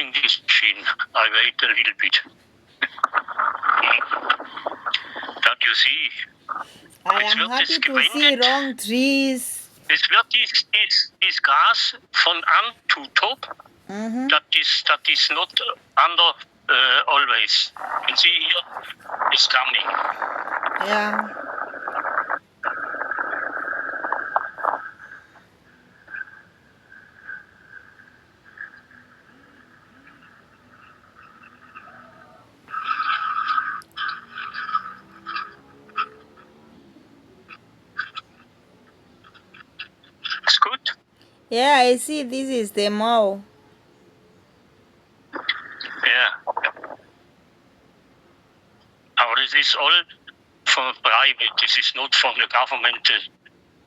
in this machine. I wait a little bit. That you see. I Jetzt am wird happy es to see gewendet. wrong trees. Es wird this gas von an to top. Mm-hmm. That is not under always. You see here, it's coming. Yeah. It's good. Yeah, I see this is the mall. Yeah. But this is all from private. This is not from the government,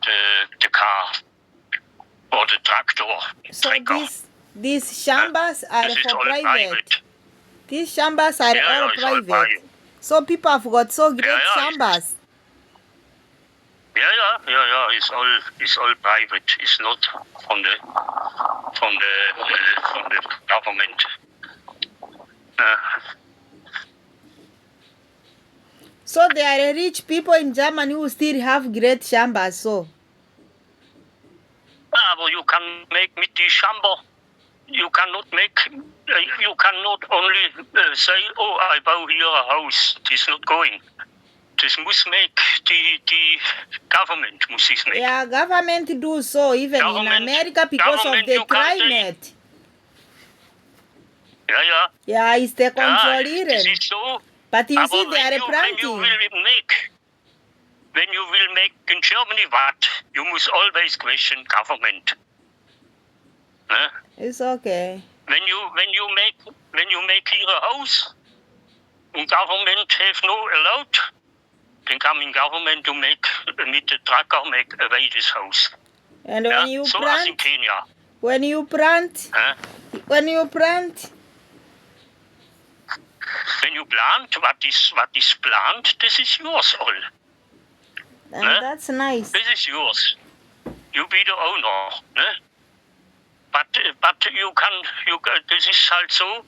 the car or the tractor. So Trecker. these chambers are This is for all private. These chambers are Yeah, all it's all private. private. So people have got so great yeah, chambers. Yeah. It's all private. It's not from the government. So there are rich people in Germany who still have great chambers. So But you can make with the chamber. You cannot make. You cannot only say, "Oh, I buy here a house." It's not going. This must make the government must this make. yeah, government do so even in America because of the climate. Yeah. Yeah, it's the controlling. This is so. But you see, they are When you planting. will make in Germany what, you must always question government. It's okay. When you make here a house, and government have no allowed, then come in government to make with the tracker make away this house. And when you so plant, as in Kenya. when you plant, When you plant, what is plant, this is yours all. and that's nice. This is yours. You be the owner. But this is halt so.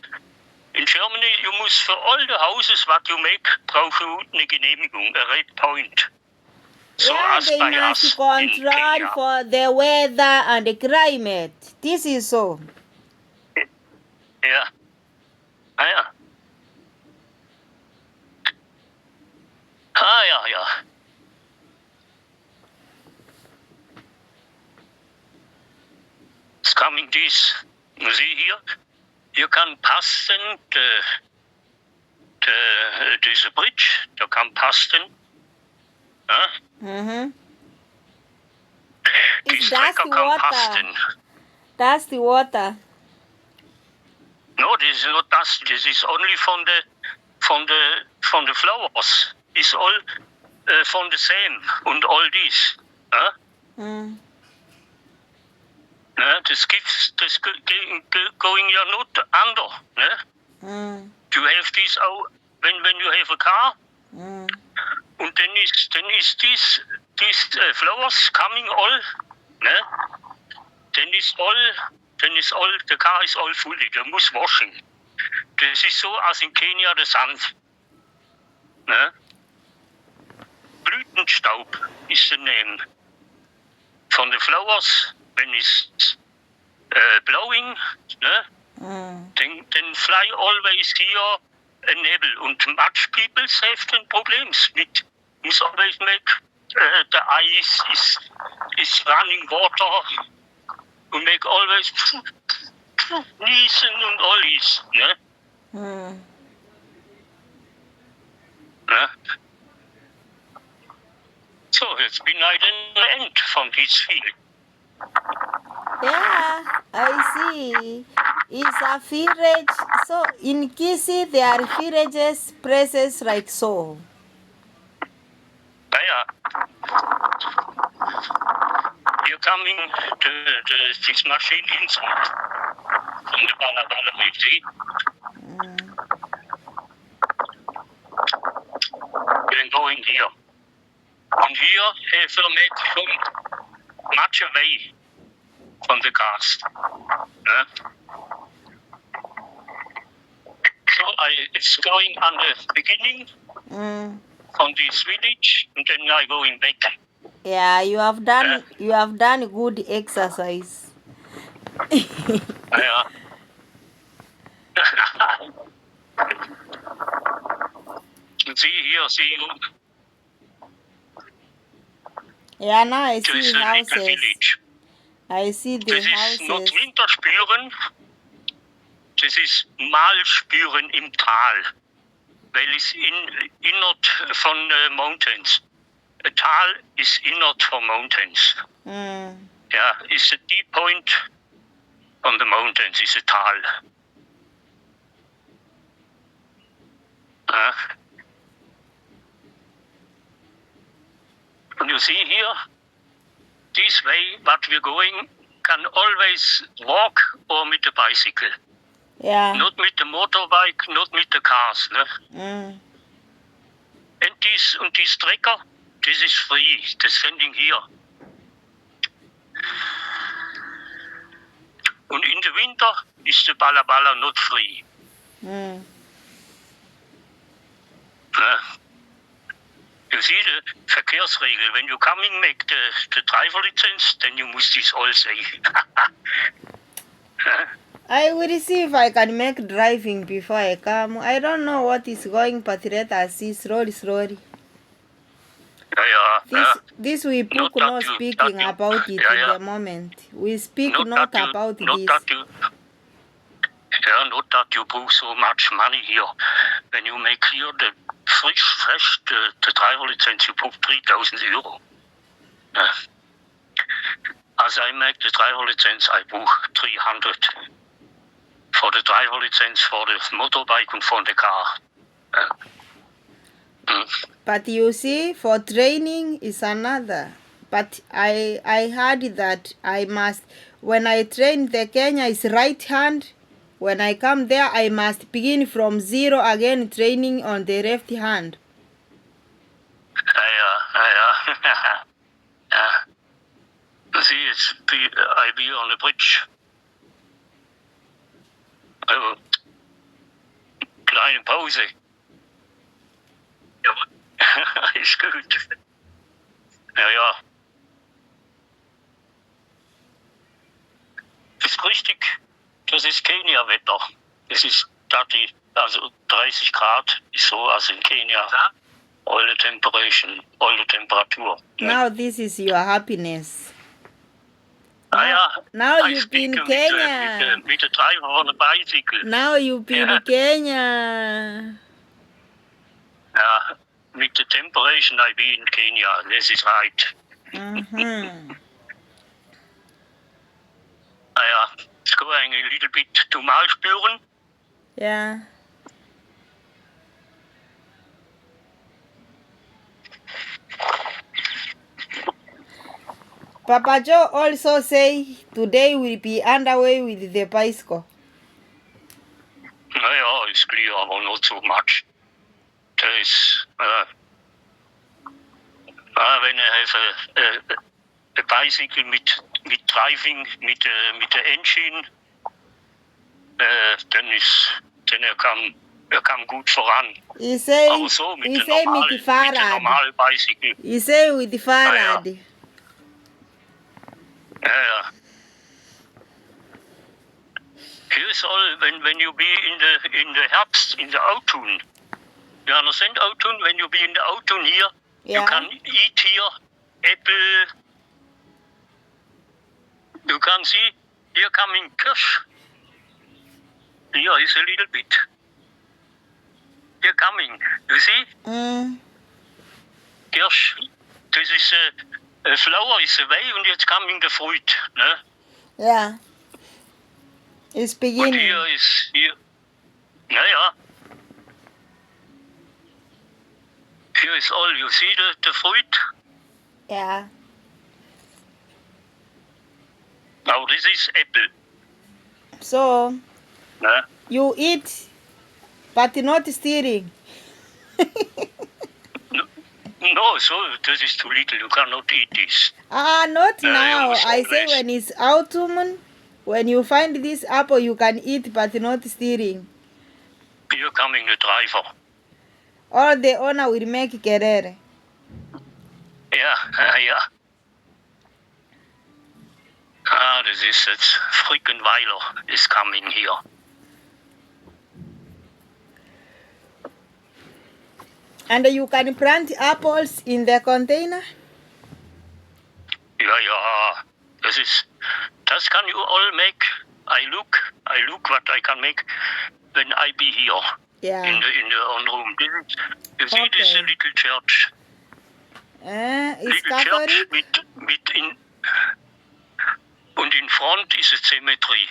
In Germany, you must for all the houses what you make, brauchst du eine Genehmigung, a red point. So yeah, as they by must us in control Kenya. for the weather and the climate. This is so. Yeah. Yeah. Yeah. It's coming this. You see here? You can pass then this bridge. You can pass then. Mm-hmm. This That's trekker the can pass water. then. That's the water. No, this is not dust. This is only from the flowers. It's all from the same and all this. This gives this going here not under. You have this when you have a car, and then is these flowers coming all. Then is all the car is all fully. You must washing. This is so as in Kenya the sand. Blütenstaub is the name from the flowers. When it's blowing, then fly always here a nebel. And much people have then problems with. Must always make the ice is running water. And make always niesen and all this. So it's been like an end from this field. Yeah, I see. It's a village. So in Kisi, there are villages, places like so. Yeah. You're coming to this machine inside. From the Balabala, you see. Then going here. And here, have to make some much away from the gas. it's going on the beginning from this village, and then I going back. Yeah, you have done good exercise. Yeah. See you. Yeah, now I There is see a little houses. village. I see the Das ist not houses. Winterspüren, das ist Malspüren im Tal, weil es innerhalb von mountains. A tal is innerhalb von mountains. Yeah, it's a deep point on the mountains, is a tal. And you see here, this way, what we're going, can always walk or with a bicycle. Yeah. Not with the motorbike, not with the cars. Ne? And this trekker, this is free, the sending here. And in the winter is the Balabala not free. You see the Verkehrsregel, when you coming make the driver license, then you must this all say. I will see if I can make driving before I come. I don't know what is going, but let us see slowly. This we book not speaking about it in the moment. We speak not about this. Not that you book so much money here. When you make here the fresh the driver license, you book 3,000 euro. As I make the driver license, I book 300 for the driver license, for the motorbike and for the car. But you see, for training is another. But I heard that I must, when I train the Kenya is right hand. When I come there, I must begin from zero again, training on the left hand. See, I be on the bridge. Kleine Pause. Ist gut. Ja. Ist richtig. Das ist Kenia-Wetter. Es ist 30 Grad, ist so als in Kenia. All the temperature. Now this is your happiness. Now you've been in Kenya. With the driver on a bicycle. Now you've been in Kenya. With the temperature I be in Kenya. This is right. It's going a little bit to Malspüren. Yeah. Papa Joe also say today will be underway with the bicycle. Yeah, it's clear, but not so much. There is, when I have a bicycle with driving, with the engine, then er kam gut voran. Ich say, aber so mit mit dem normalen Bicycle. Ich say with the Fahrrad. Ja. Here is all when you be in the Herbst, in the autumn. You understand autumn? When you be in the autumn here, you can eat here apple. You can see here coming Kirsch. Here is a little bit. Here coming. You see? Kirsch. This is a flower is away and it's coming the fruit. Ne? Yeah. It's beginning. And here is here. Yeah. Here is all. You see the fruit? Yeah. Now this is apple. So, you eat, but not stealing. No, so this is too little. You cannot eat this. Not now. I say when it's autumn, when you find this apple, you can eat, but not stealing. Here coming the driver. Or the owner will make kerere. Yeah, yeah. This is it. Frickenweiler is coming here. And you can plant apples in the container? Yeah. Das can you all make. I look what I can make when I be here Yeah. in the own room. You see, this is a Okay. little church. It's Little Catholic? church mit in und in front is a cemetery.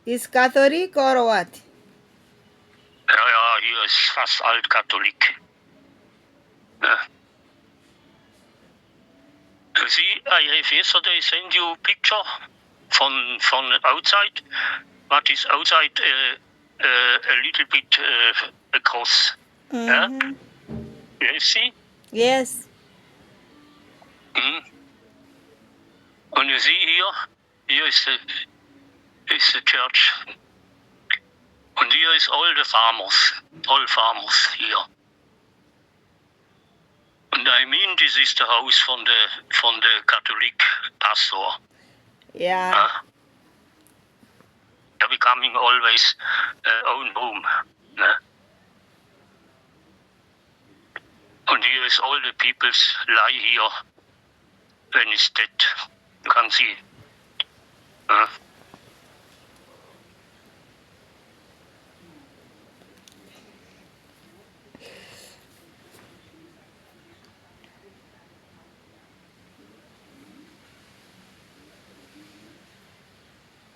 Is Catholic or what? Ja, hier ist fast Altkatholik. Ja. You see, I have yesterday sent you a picture from outside. What is outside a little bit across. Mm-hmm. You see? Yes. Mm. And you see here is the church. And here is all the farmers here. And I mean, this is the house from the Catholic pastor. Yeah. They're becoming always own home. And here is all the peoples lie here when it's dead. You can see.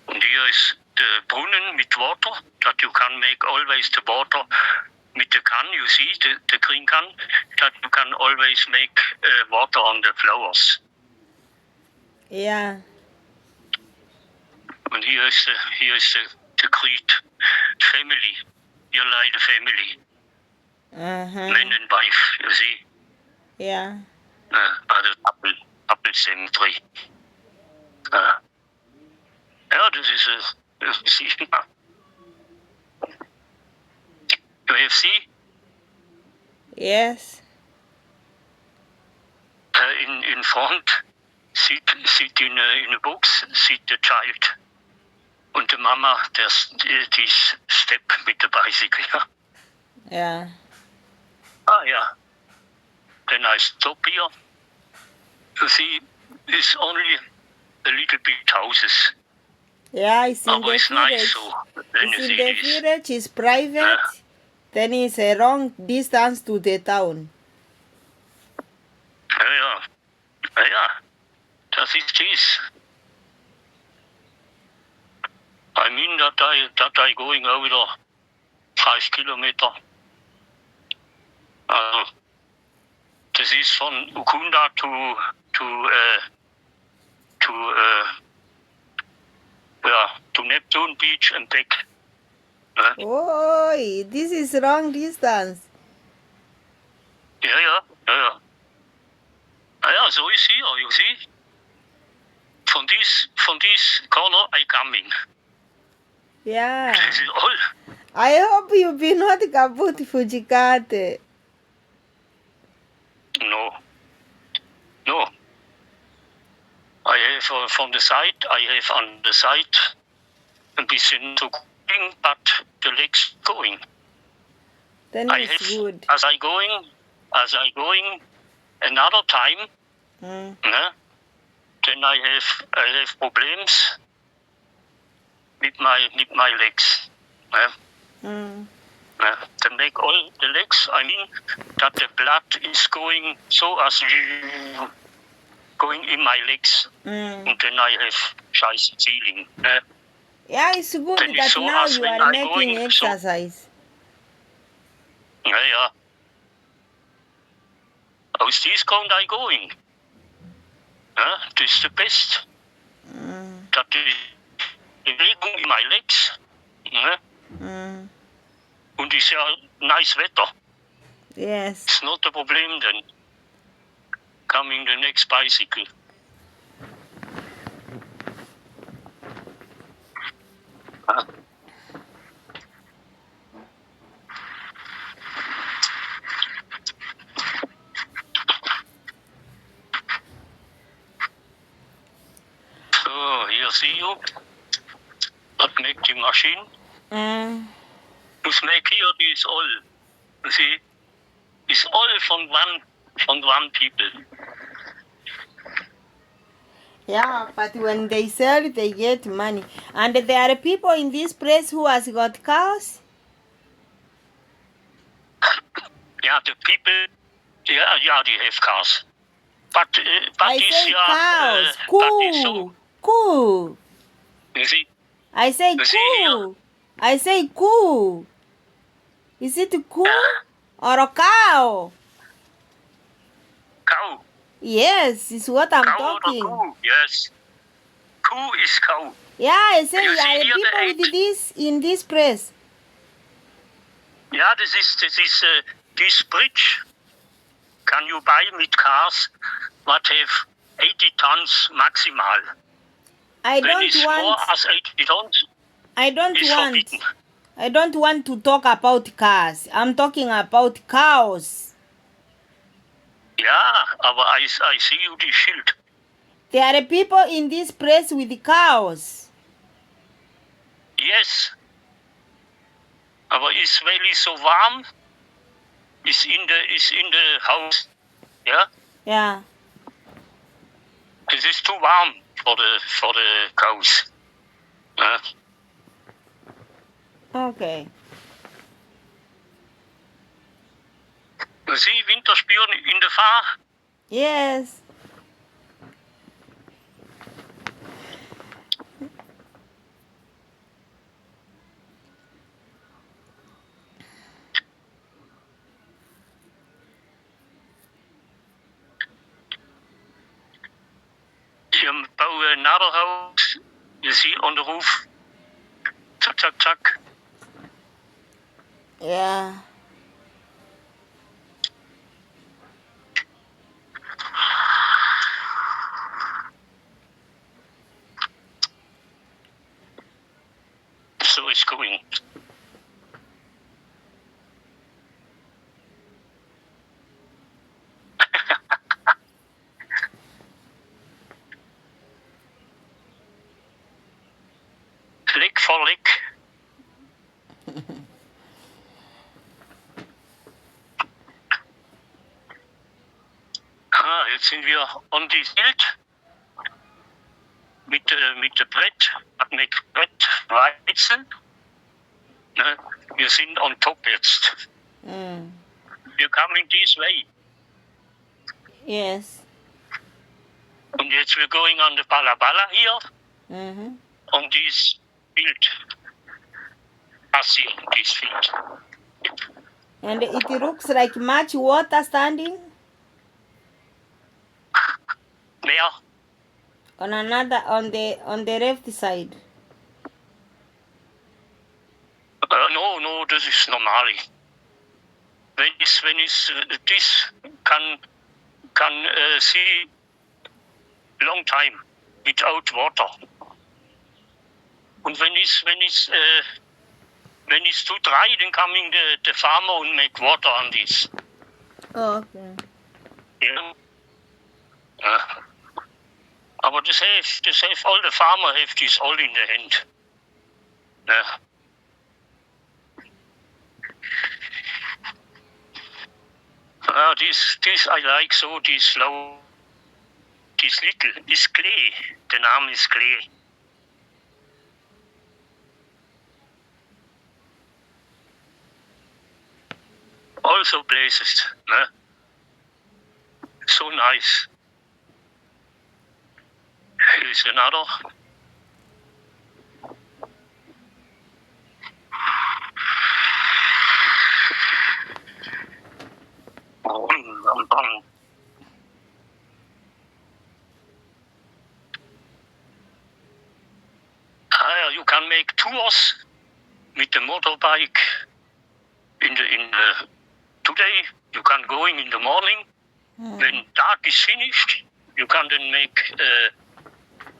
And here is the brunnen with water, that you can make always the water with the can, you see, the green can, that you can always make water on the flowers. Yeah. And here is the great family. Here lie the family. Uh-huh. Man and wife, you see. Yeah. By the apple cemetery. Ja, das ist you have see? Yes. In front sit in a box, sit the child. Und the mama, this step with the bicycle. Yeah. Yeah. Then I stop here. You see, it's only a little bit houses. Yeah, it's in Aber the it's nice, village. so then It's you in see the this. village, it's private. Then it's a long distance to the town. Ja, das ist this. I mean that I going over 5 Kilometer. Das ist von Ukunda to Neptune Beach and back. Oh, this is long distance. Ja. Ja, so is here, you see. From this corner I come in. Yeah. This is all. I hope you be not kaput Fujikate. No. I have from the side, I have on the side a bisschen to going, but the legs going. Then I it's have, good. as I going another time, Mm. then I have problems with my legs. Mm. They make all the legs, I mean, that the blood is going so as going in my legs. Mm. And then I have scheiße feeling. Yeah, it's good Then that it's so now as you when are I making going, so- exercise. Ja. Aus this ground I going. Das ist the best. Mm. That is Bewegung in my legs. Mm. Und ist ja nice weather. Yes. It's not a problem then. Coming the next bicycle. here see you. What make the machine? Just make here this all. You see, it's all from one people. Yeah, but when they sell, they get money. And there are people in this place who has got cows. Yeah, the people, yeah, they have cars. But I this say year, cows. but it's so, Cool. you see, I say you see here, cool. I say cool. Is it cool or a cow? cow. Yes, it's what I'm Cow talking. or cow? Yes. Cow is cow. Yeah, I say You see there are here the people eight? with this in this place. Yeah, this is this bridge. Can you buy with cars what have 80 tons maximal? I When don't it's more want. as 80 tons, I don't it's want. forbidden. I don't want to talk about cars. I'm talking about cows. Yeah, aber I see you the shield. There are people in this place with cows. Yes. Aber it's really so warm. Is in the house. Yeah. Yeah. It is too warm for the cows. Okay. You see Winterspielen in the Fahr? Yes. You bouwen another house. You see on the roof. Zack, zack, zack. Yeah. So it's going. Lick for lick. Jetzt sind wir on die Field mit dem Brett, mit Brettweizen. Ne? Wir sind on top jetzt. We're coming this way. Yes. Und jetzt we're going on the Balabala here. On this field. Passing this field. And it looks like much water standing Where? on the left side. No, das ist normal. Wenn es this can see long time without water. Und wenn it's too dry, then coming the farmer and make water on this. Oh, okay. Yeah. Aber das have all the farmer have this all in the hand. Yeah. This I like so, this slow, this little, this clay. Der Name ist Clay. Also places, ne? So nice. Here is another. You can make tours with the motorbike in the today. You can going in the morning. When dark is finished, you can then make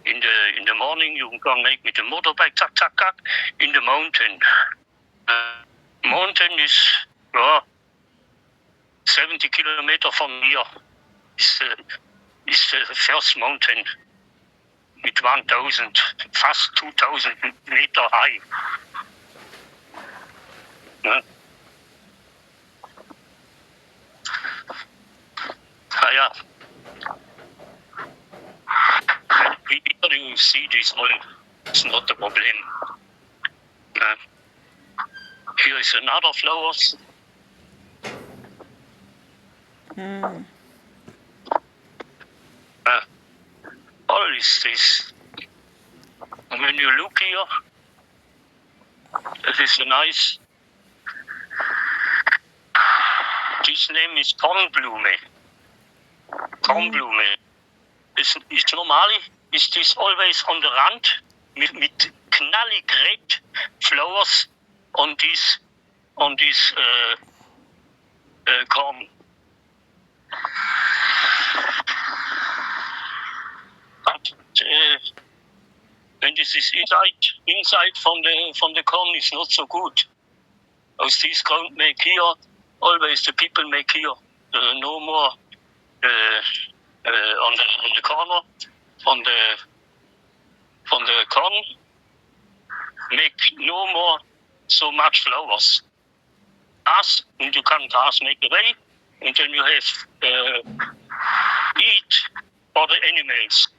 in the morning. You can make with the motorbike, zack, zack, zack, in the mountain. Mountain is 70 kilometers from here. Is the first mountain mit 1000, fast 2000 Meter high. Ne? Ja. Here you see this one. It's not a problem. Here is another flowers. All is this. And when you look here, it is a nice. This name is Kornblume. Kornblume. Is normally is this always on the rand mit knallig red flowers on this corn. But when this is inside from the corn is not so good. Aus this ground make here always the people make here no more on the corner from the corn make no more so much flowers. Grass, and you can grass make away, and then you have eat for the animals.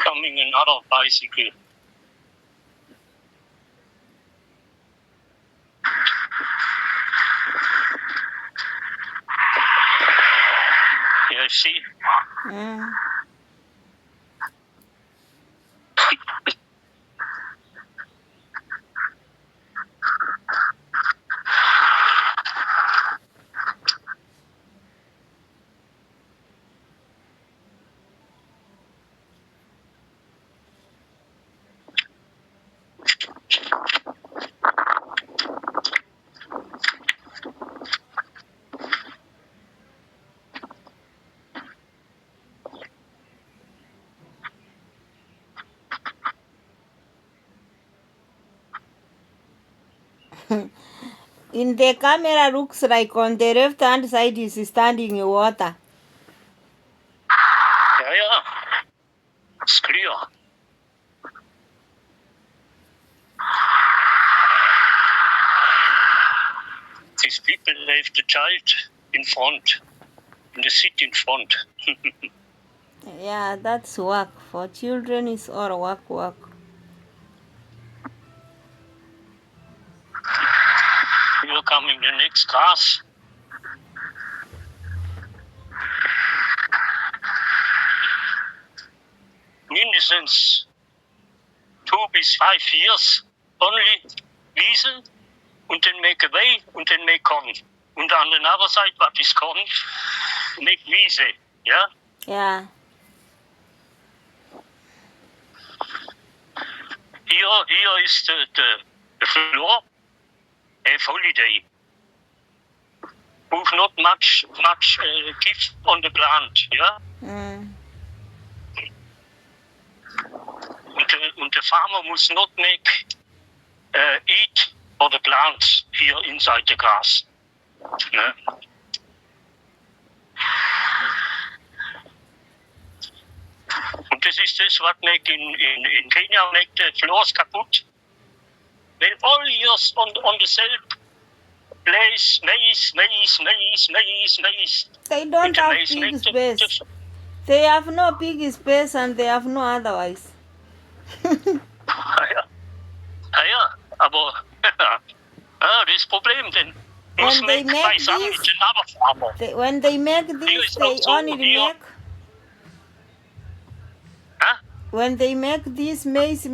Coming another bicycle. You see? In the camera looks like on the left hand side is standing in water. Yeah. It's clear. These people left the child in front. And they sit in front. Yeah, that's work. For children is all work. Here coming the next grass. Mindestens 2 bis 5 years only Wiese and then make away and then make corn. And on the other side, what is corn, make Wiese, yeah? Yeah. Here is the floor. Have holiday. With not much gift on the plant, yeah? And the farmer must not make eat for the plants here inside the grass. Ne? Und das ist das, was make in Kenia make the floors kaputt. When all years on the same place, maize. They don't have big space. They have no big space and they have no otherwise. Ja, aber das Problem, denn muss When they make make beisammen this, mit den anderen Farmer. when they make this, they only make. Huh? When they make this maize,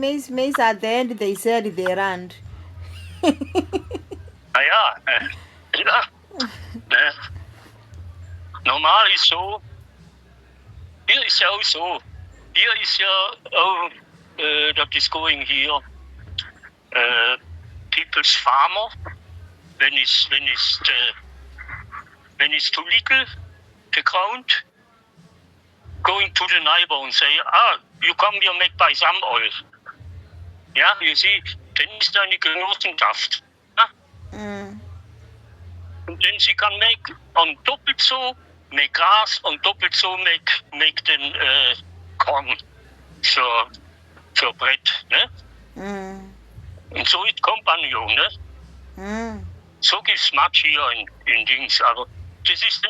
at the end they sell the land. Ja. Normal ist so, hier ist ja auch so, hier ist ja auch, that is going here, people's farmer, wenn ist when it's too little, the ground, going to the neighbor and say, you come here, make by some oil. Ja, you see, dann ist eine Genossenschaft. Ja? Und then she can make on doppelt so, make grass, on doppelt so, make den corn für Brett. Ne? Und so ist Compagnon, ne? So gibt's Match hier in Dings. Also, das ist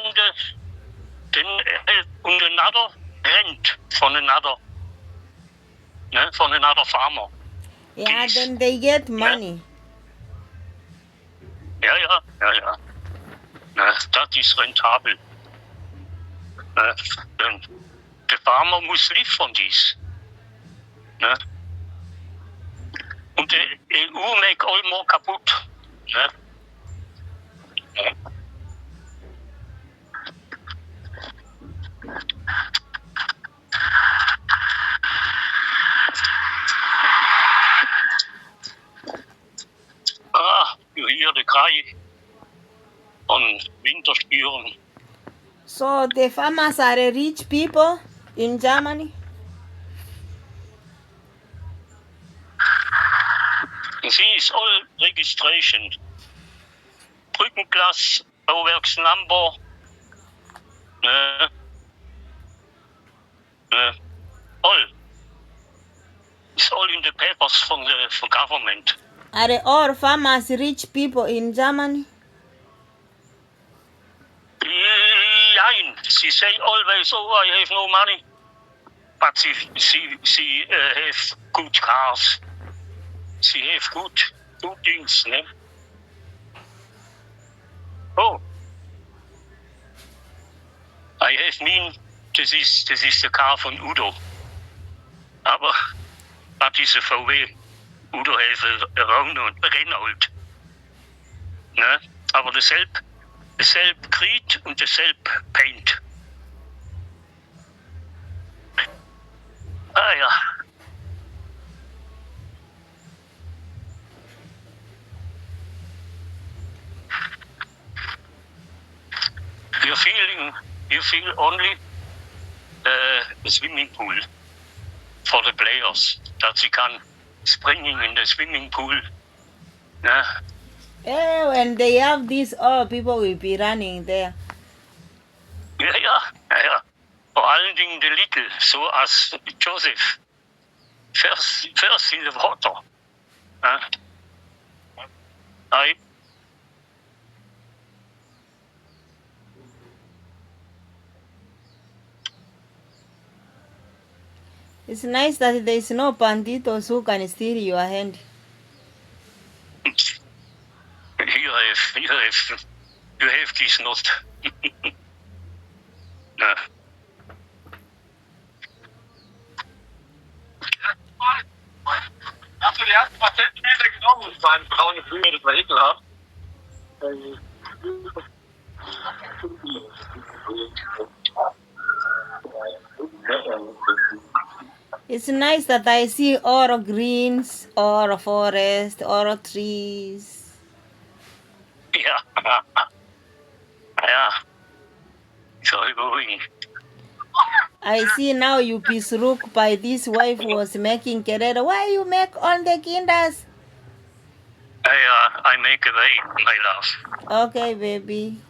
den und another rent von another farmer. Yeah, then they get money. Ja. Das ist rentabel. Der Farmer muss live von dies. Ne? Und die EU macht allemaal kaputt. Ne? You hear the cry on winter spüren. So the farmers are rich people in Germany? See, it's all registration. Brückenglas, Bauwerksnumber. All. It's all in the papers from the government. Are all farmers rich people in Germany? Nein, she say always, I have no money. But she have good cars. She have good things, ne? Oh. I have das ist der Car von Udo. Aber das ist ein VW. Udo heeft Renault. Ne? Aber dasselbe Creed und dasselbe Paint. Ja. You feel only a swimming pool for the players, that they can springing in the swimming pool. Yeah, when they have this, people will be running there. Ja. Vor allen Dingen the little, so as Joseph. First in the water. It's nice that there is no banditos who can steal your hand. You have this not. No. Hast du die ersten paar Zentimeter genommen und meine braune Blume, das war ekelhaft. It's nice that I see all greens, all forest, all trees. Yeah. It's all going. I see now you Pisruk by this wife was making querer. Why you make all the kinders? I make away, my love. Okay, baby.